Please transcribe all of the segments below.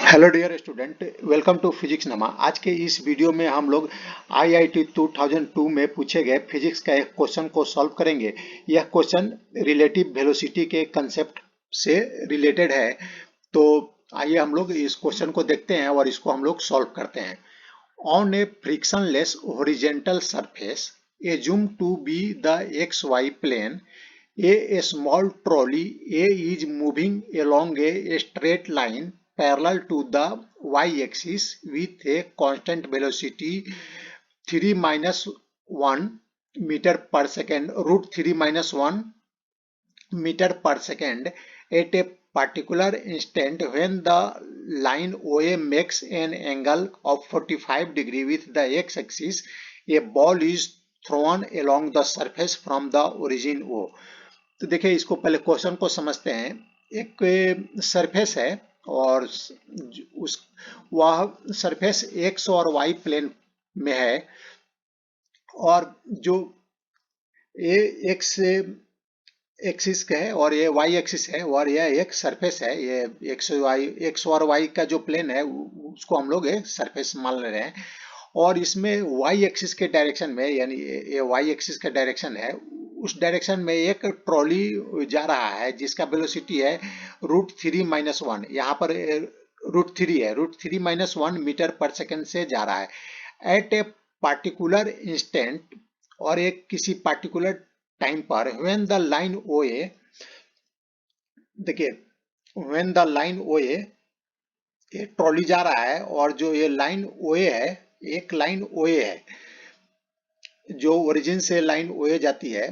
Hello dear student, welcome to physics नमा। आज के इस वीडियो में हम लोग आईआईटी 2002 में पूछे गए फिजिक्स का एक क्वेश्चन को सॉल्व करेंगे। यह क्वेश्चन रिलेटिव वेलोसिटी के कंसेप्ट से रिलेटेड है। तो आइए हम लोग इस क्वेश्चन को देखते हैं और इसको हम लोग सॉल्व करते हैं। On A frictionless horizontal surface assume to be the xy plane, a small trolley A is moving along a straight line parallel to the y-axis with a constant velocity 3 minus 1 meter per second, root 3 minus 1 meter per second at a particular instant when the line OA makes an angle of 45 degree with the x-axis. A ball is thrown along the surface from the origin O. तो देखिए, इसको पहले question को समझते हैं। एक surface है और उस वह सरफेस एक्स और वाई प्लेन में है, और जो ये एक्स एक्सिस का है और ये वाई एक्सिस है, और यह एक सरफेस है। ये एक्स और वाई का जो प्लेन है उसको हम लोग एक सरफेस मान ले रहे हैं। और इसमें वाई एक्सिस के डायरेक्शन में, यानी ये वाई एक्सिस का डायरेक्शन है, उस डायरेक्शन में एक ट्रॉली जा रहा है जिसका वेलोसिटी है रूट 3 माइनस 1। यहाँ पर रूट 3 है, रूट 3 माइनस 1 मीटर पर सेकेंड से जा रहा है एट ए पार्टिकुलर इंस्टेंट, और एक किसी पार्टिकुलर टाइम पर व्हेन द लाइन OA, देखिए व्हेन द लाइन OA, ये ट्रॉली जा रहा है और जो ये लाइन OA है, एक लाइन OA है जो ओरिजिन से लाइन OA जाती है।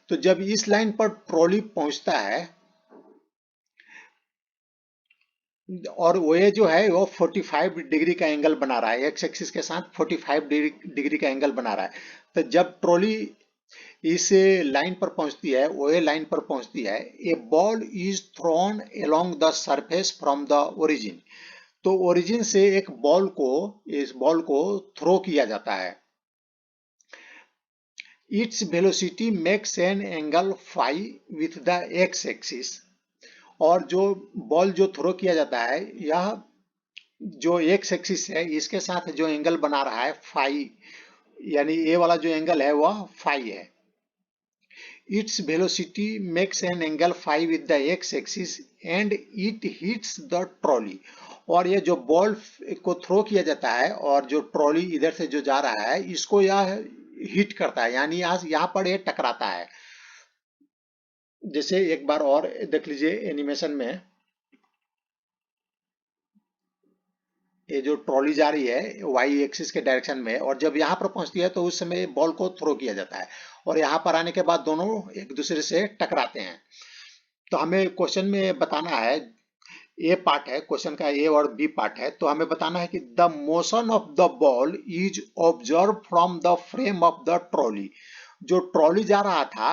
तो जब इस लाइन पर ट्रॉली पहुंचता है और OA जो है वो 45 डिग्री का एंगल बना रहा है, एक्स एक्सिस के साथ 45 डिग्री का एंगल बना रहा है। तो जब ट्रॉली इस लाइन पर पहुंचती है, OA लाइन पर पहुंचती है, a ball is thrown along the surface from the origin. तो ओरिजिन से एक बॉल को, इस बॉल को थ्रो किया जाता है। Its velocity makes an angle phi with the X axis, और जो बॉल जो थ्रो किया जाता है, यह जो एक्स एक्सिस है इसके साथ जो एंगल बना रहा है फाई, यानी ये वाला जो एंगल है वह फाई है। Its velocity makes an angle phi with the x-axis and it hits the trolley। और ये जो बॉल को थ्रो किया जाता है और जो ट्रॉली इधर से जो जा रहा है इसको यह हिट करता है, यानी यहाँ पर ये टकराता है। जैसे एक बार और देख लीजिए एनिमेशन में, ये जो ट्रॉली जा रही है वाई एक्सिस के डायरेक्शन में, और जब यहाँ पर पहुंचती है तो उस समय बॉल को थ्रो किया जाता है, और यहाँ पर आने के बाद दोनों एक दूसरे से टकराते हैं। तो हमें क्वेश्चन में बताना है, ए पार्ट है क्वेश्चन का, ए और बी पार्ट है। तो हमें बताना है कि the motion of the ball is observe from the frame of the trolley. जो ट्रॉली जा रहा था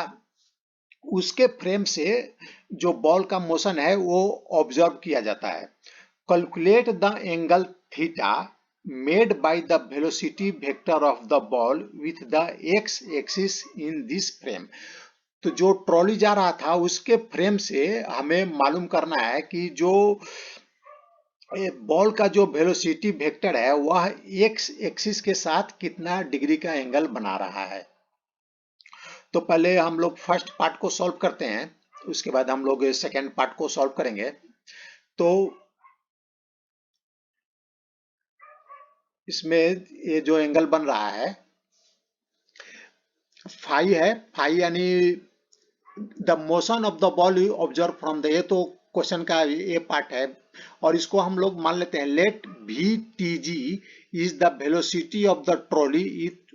उसके फ्रेम से जो बॉल का मोशन है वो ऑब्जर्व किया जाता है। Calculate the angle theta made by the velocity vector of the ball with the X axis in this frame. तो जो ट्रॉली जा रहा था उसके फ्रेम से हमें मालूम करना है कि जो बॉल का जो वेलोसिटी वेक्टर है वह एक्स एक्सिस के साथ कितना डिग्री का एंगल बना रहा है। तो पहले हम लोग फर्स्ट पार्ट को सॉल्व करते हैं, उसके बाद हम लोग सेकेंड पार्ट को सॉल्व करेंगे। तो इसमें ये जो एंगल बन रहा है फाई है, फाई यानी the motion of the ball observe from the, ये तो क्वेश्चन का ये पार्ट है, और इसको हम लोग मान लेते हैं let V T G is the velocity of the trolley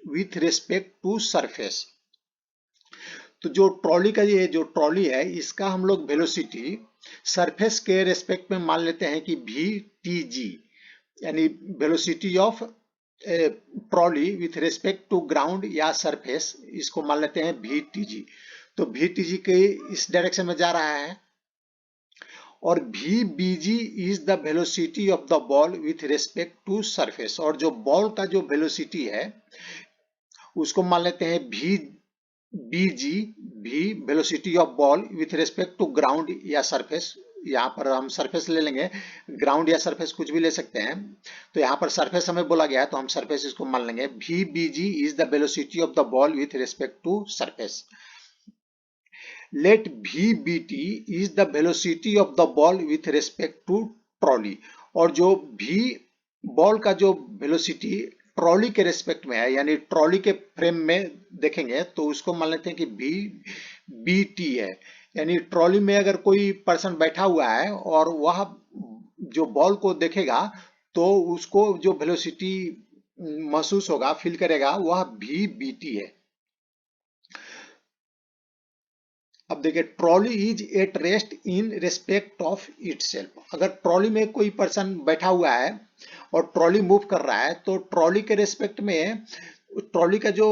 with respect to surface. तो जो ट्रॉली का, ये जो ट्रॉली है इसका हम लोग वेलोसिटी सरफेस के रेस्पेक्ट में मान लेते हैं कि वी टी जी, यानी velocity of trolley with respect to ground या सरफेस, इसको मान लेते हैं वी टी जी। तो वी टी जी के इस डायरेक्शन में जा रहा है, और V B G is the velocity of the ball with respect to surface. और जो बॉल का जो वेलोसिटी है उसको मान लेते हैं V B G, V velocity of ball with respect to ground या सरफेस, यहाँ पर हम सरफेस ले लेंगे, ग्राउंड या सरफेस कुछ भी ले सकते हैं। तो यहाँ पर सरफेस हमें बोला गया है तो हम सरफेस इसको मान लेंगे। VBG is the velocity of the ball with respect to surface. Let VBT is the velocity of the ball with respect to trolley. और जो V बॉल का जो वेलोसिटी ट्रॉली के रेस्पेक्ट में है, यानी ट्रॉली के फ्रेम में देखेंगे तो उसको मान लेते हैं कि VBT है। यानी ट्रॉली में अगर कोई पर्सन बैठा हुआ है और वह जो बॉल को देखेगा तो उसको जो वेलोसिटी महसूस होगा, फील करेगा, वह VBT है। अब देखिए, trolley is at rest in respect of itself. अगर ट्रॉली में कोई पर्सन बैठा हुआ है और ट्रॉली मूव कर रहा है तो ट्रॉली के रिस्पेक्ट में ट्रॉली का जो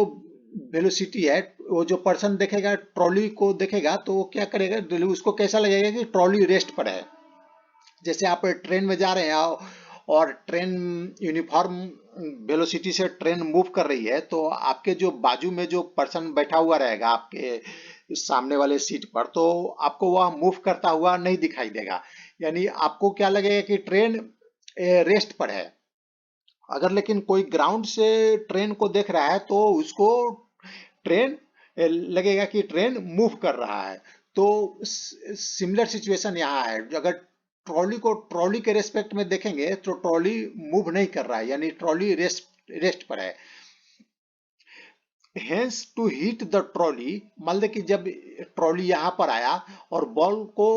वेलोसिटी है, वो जो पर्सन देखेगा, ट्रॉली को देखेगा तो वो क्या करेगा, उसको कैसा लगेगा कि ट्रॉली रेस्ट पर है। जैसे आप ट्रेन में जा रहे हैं और ट्रेन यूनिफॉर्म वेलोसिटी से ट्रेन मूव कर रही है तो आपके जो बाजू में जो पर्सन बैठा हुआ रहेगा आपके सामने वाले सीट पर, तो आपको वह मूव करता हुआ नहीं दिखाई देगा। यानी आपको क्या लगेगा कि ट्रेन रेस्ट पर है। अगर लेकिन कोई ग्राउंड से ट्रेन को देख रहा है तो उसको ट्रेन लगेगा कि ट्रेन मूव कर रहा है। तो सिमिलर सिचुएशन यहाँ है। अगर ट्रॉली को ट्रॉली के रेस्पेक्ट में देखेंगे तो ट्रॉली मूव नहीं कर रहा है, यानी ट्रॉली रेस्ट पर है। Hence to hit the trolley, मान लो कि जब ट्रॉली यहाँ पर आया और बॉल को,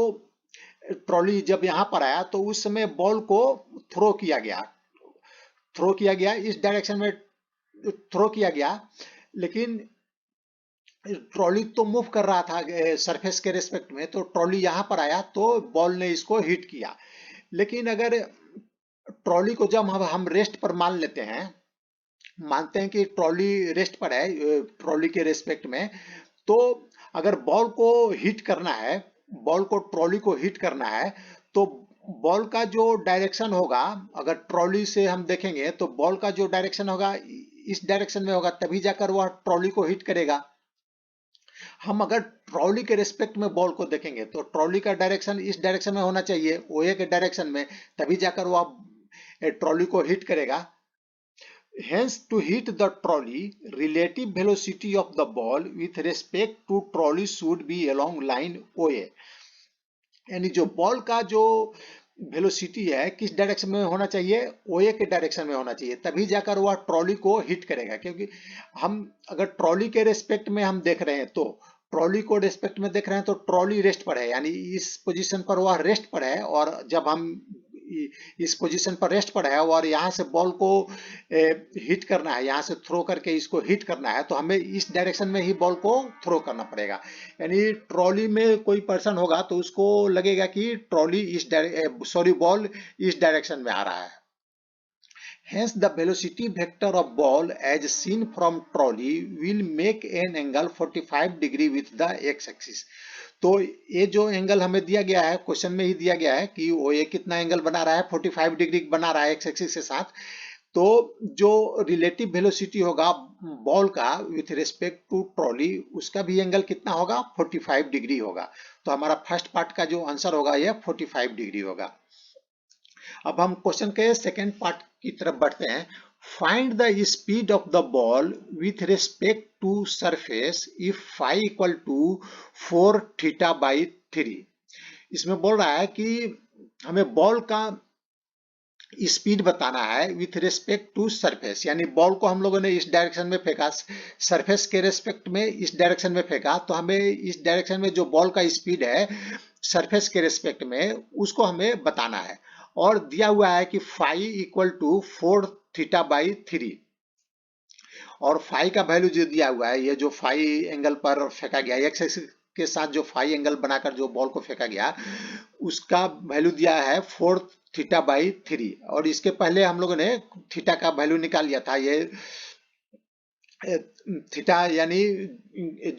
ट्रॉली जब यहाँ पर आया तो उस समय बॉल को थ्रो किया गया इस डायरेक्शन में थ्रो किया गया, लेकिन ट्रॉली तो मूव कर रहा था सरफेस के रेस्पेक्ट में, तो ट्रॉली यहाँ पर आया तो बॉल ने इसको हिट किया। लेकिन अगर ट्रॉली को जब हम रेस्ट पर मानते हैं कि ट्रॉली रेस्ट पर है ट्रॉली के रेस्पेक्ट में, तो अगर बॉल को हिट करना है, बॉल को ट्रॉली को हिट करना है तो बॉल का जो डायरेक्शन होगा, अगर ट्रॉली से हम देखेंगे तो बॉल का जो डायरेक्शन होगा इस डायरेक्शन में होगा, तभी जाकर वह ट्रॉली को हिट करेगा। हम अगर ट्रॉली के रेस्पेक्ट में बॉल को देखेंगे तो ट्रॉली का डायरेक्शन इस डायरेक्शन में होना चाहिए, ओए के डायरेक्शन में, तभी जाकर वह ट्रॉली को हिट करेगा। Hence, to hit the trolley, relative velocity of the ball with respect to trolley should be along line OA। यानी जो बॉल का जो वेलोसिटी है किस डायरेक्शन में होना चाहिए, ओए के डायरेक्शन में होना चाहिए, तभी जाकर वह ट्रॉली को हिट करेगा। क्योंकि हम अगर ट्रॉली के रेस्पेक्ट में हम देख रहे हैं तो ट्रॉली को रेस्पेक्ट में देख रहे हैं तो ट्रॉली रेस्ट पर है, यानी इस पोजीशन पर वह रेस्ट पर है। और जब हम इस पोजीशन पर रेस्ट पर है और यहाँ से बॉल को हिट करना है, यहाँ से थ्रो करके इसको हिट करना है, तो हमें इस डायरेक्शन में ही बॉल को थ्रो करना पड़ेगा। यानी ट्रॉली में कोई पर्सन होगा तो उसको लगेगा कि ट्रॉली बॉल इस डायरेक्शन में आ रहा है। Hence, the velocity vector of ball as seen from trolley will make an angle 45 degree with the x-axis। तो ये जो एंगल हमें दिया गया है, क्वेश्चन में ही दिया गया है कि वो ये कितना एंगल बना रहा है, 45 डिग्री बना रहा है एक्स एक्सिस के साथ। तो जो रिलेटिव वेलोसिटी होगा बॉल का विथ रिस्पेक्ट टू ट्रॉली, उसका भी एंगल कितना होगा, 45 डिग्री होगा। तो हमारा फर्स्ट पार्ट का जो आंसर होगा यह 45 डिग्री होगा। अब हम क्वेश्चन के सेकेंड पार्ट की तरफ बढ़ते हैं। Find the speed of the ball with respect to surface if phi equal to 4 theta by 3। इसमें बोल रहा है कि हमें बॉल का स्पीड बताना है विथ रिस्पेक्ट टू सरफेस, यानी बॉल को हम लोगों ने इस डायरेक्शन में फेंका, सरफेस के रिस्पेक्ट में इस डायरेक्शन में फेंका, तो हमें इस डायरेक्शन में जो बॉल का स्पीड है सरफेस के रिस्पेक्ट में उसको हमें बताना है। और दिया हुआ है कि phi equal to 4 theta by 3। और फाई का वैल्यू जो दिया हुआ है, ये जो फाई एंगल पर फेंका गया, एक्स एक्सिस के साथ जो फाई एंगल बनाकर जो बॉल को फेंका गया, उसका वैल्यू दिया है 4 थीटा बाई 3। और इसके पहले हम लोगों ने थीटा का वैल्यू निकाल लिया था। ये थीटा यानी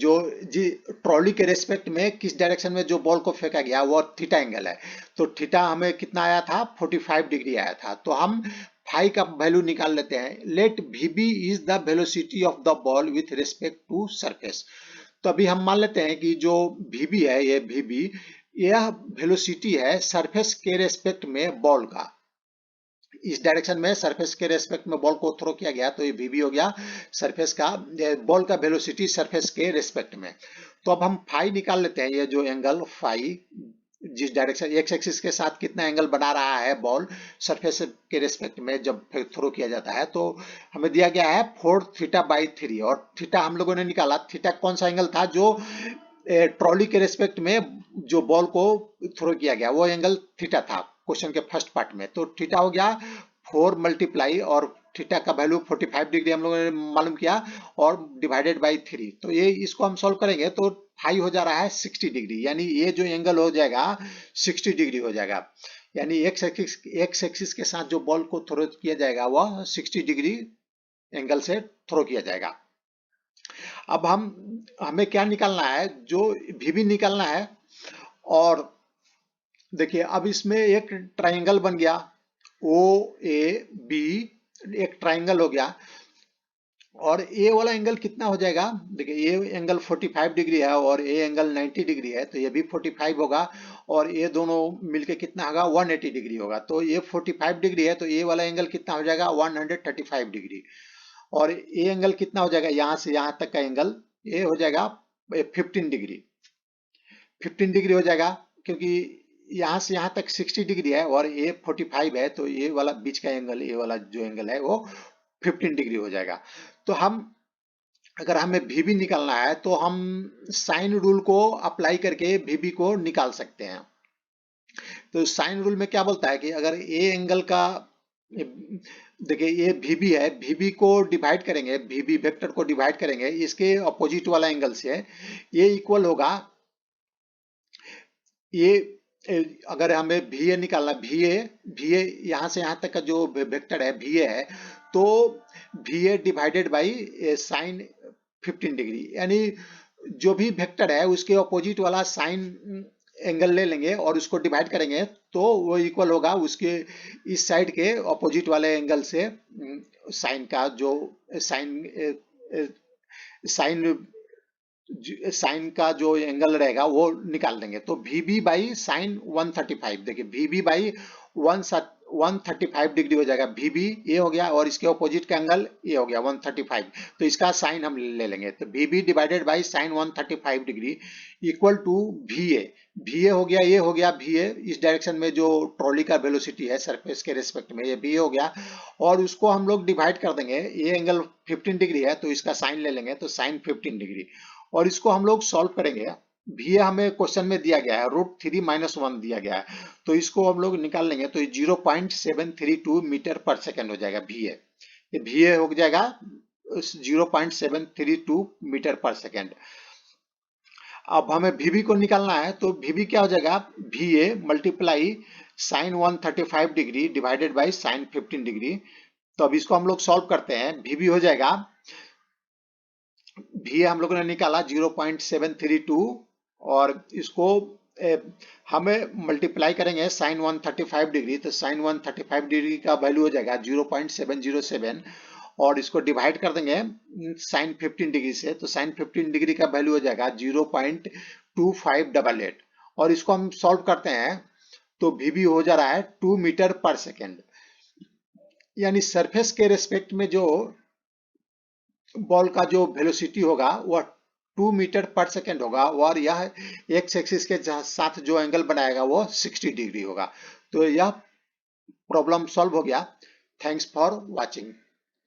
जो जी ट्रॉली के रेस्पेक्ट में किस डायरेक्शन में जो बॉल को फेंका गया वो थीटा एंगल है। तो थीटा हमें कितना आया था, 45 डिग्री आया था। तो हम फाई का वैल्यू निकाल लेते हैं। Let VB is the velocity of the ball with respect to surface. तो अभी हम मान लेते हैं कि जो VB है, ये VB यह वेलोसिटी है सरफेस के रेस्पेक्ट में बॉल का। इस डायरेक्शन में सरफेस के रेस्पेक्ट में बॉल को थ्रो किया गया तो ये वीबी हो गया सरफेस का, बॉल का वेलोसिटी सरफेस के रेस्पेक्ट में। तो अब हम फाई निकाल लेते हैं। ये जो एंगल फाई जिस डायरेक्शन एक्स एक्सिस के साथ कितना एंगल बना रहा है बॉल सरफेस के रेस्पेक्ट में जब थ्रो किया जाता है, तो हमें दिया गया है 4 थीटा बाई 3 और थीटा हम लोगों ने निकाला। थीटा कौन सा एंगल था जो ट्रॉली के रेस्पेक्ट में जो बॉल को थ्रो किया गया वो एंगल थीटा था क्वेश्चन के फर्स्ट पार्ट में। तो थीटा हो गया 4 मल्टीप्लाई और थीटा का वैल्यू 45 डिग्री हम लोगों ने मालूम किया और डिवाइडेड बाई 3। तो ये इसको हम सॉल्व करेंगे तो फाई हो जा रहा है 60 डिग्री, यानी ये जो एंगल हो जाएगा 60 डिग्री हो जाएगा। यानी एक्स एक्सिस के साथ जो बॉल को थ्रो किया जाएगा वह 60 डिग्री एंगल से थ्रो किया जाएगा। अब हमें क्या निकालना है, जो वीबी निकालना है। और देखिए अब इसमें एक ट्रायंगल बन गया ओ ए बी, एक ट्रायंगल हो गया और ए वाला एंगल कितना हो जाएगा, देखिए ये एंगल 45 डिग्री है और ए एंगल 90 डिग्री है, तो ये भी 45 होगा और ये दोनों मिलके कितना होगा 180 डिग्री होगा। तो ये 45 डिग्री है तो ए वाला एंगल कितना हो जाएगा 135 डिग्री और ए एंगल कितना हो जाएगा यहां से यहां तक का एंगल ये हो जाएगा 15 डिग्री। 15 डिग्री हो जाएगा क्योंकि यहाँ से यहाँ तक 60 डिग्री है और ये 45 है, तो ये वाला बीच का एंगल, ये वाला जो एंगल है वो 15 डिग्री हो जाएगा। तो अगर हमें वीबी निकालना है तो हम साइन रूल को अप्लाई करके वीबी को निकाल सकते हैं। तो साइन रूल में क्या बोलता है कि अगर ए एंगल का, देखिए ये वीबी है, वीबी को डिवाइड करेंगे, वीबी वेक्टर को डिवाइड करेंगे इसके अपोजिट वाला एंगल से, ये इक्वल होगा ये, अगर हमें वी ए निकालना, वी ए यहाँ से यहाँ तक का जो वेक्टर है वी ए है, तो V A divided by sine 15 degree, यानी जो भी वेक्टर है उसके अपोजिट वाला साइन एंगल ले लेंगे और उसको डिवाइड करेंगे तो वो इक्वल होगा उसके इस साइड के अपोजिट वाले एंगल से साइन का जो साइन का जो एंगल रहेगा वो निकाल देंगे। तो वीबी बाई साइन 135, देखिए वीबी बाई 135 डिग्री हो जाएगा। वीबी ये हो गया और इसके ऑपोजिट का एंगल ये हो गया 135, तो इसका साइन हम ले लेंगे। तो V B divided by sine 135 degree equal to V A हो गया, ये हो गया वी ए इस डायरेक्शन में जो ट्रॉली का वेलोसिटी है सरफेस के रिस्पेक्ट में, ये वी हो गया और उसको हम लोग डिवाइड कर देंगे। ये एंगल 15 डिग्री है तो इसका साइन ले लेंगे, तो साइन 15 डिग्री और इसको हम लोग सॉल्व करेंगे। भी हमें क्वेश्चन में दिया गया है √3 - 1 दिया गया है, तो इसको हम लोग निकाल लेंगे तो 0.732 मीटर पर सेकेंड हो जाएगा वी ए। ये वी ए हो जाएगा 0.732 मीटर पर सेकेंड। अब हमें वीबी को निकालना है तो वीबी क्या हो जाएगा V A multiply sine 135 degree divided by sine 15 degree. तो अब इसको हम लोग सॉल्व करते हैं। वीबी हो जाएगा, वी हम लोगों ने निकाला 0.732 और इसको हमें मल्टीप्लाई करेंगे साइन 135 डिग्री, तो साइन 135 डिग्री का वैल्यू हो जाएगा 0.707 और इसको डिवाइड कर देंगे साइन 15 डिग्री से, तो साइन 15 डिग्री का वैल्यू हो जाएगा 0.2588 और इसको हम सॉल्व करते हैं तो वीबी हो जा रहा है 2 मीटर पर सेकेंड। यानी सरफेस के रेस्पेक्ट में जो बॉल का जो वेलोसिटी होगा वह 2 मीटर पर सेकेंड होगा और यह एक्स एक्सिस के साथ जो एंगल बनाएगा वो 60 डिग्री होगा। तो यह प्रॉब्लम सॉल्व हो गया। Thanks for watching.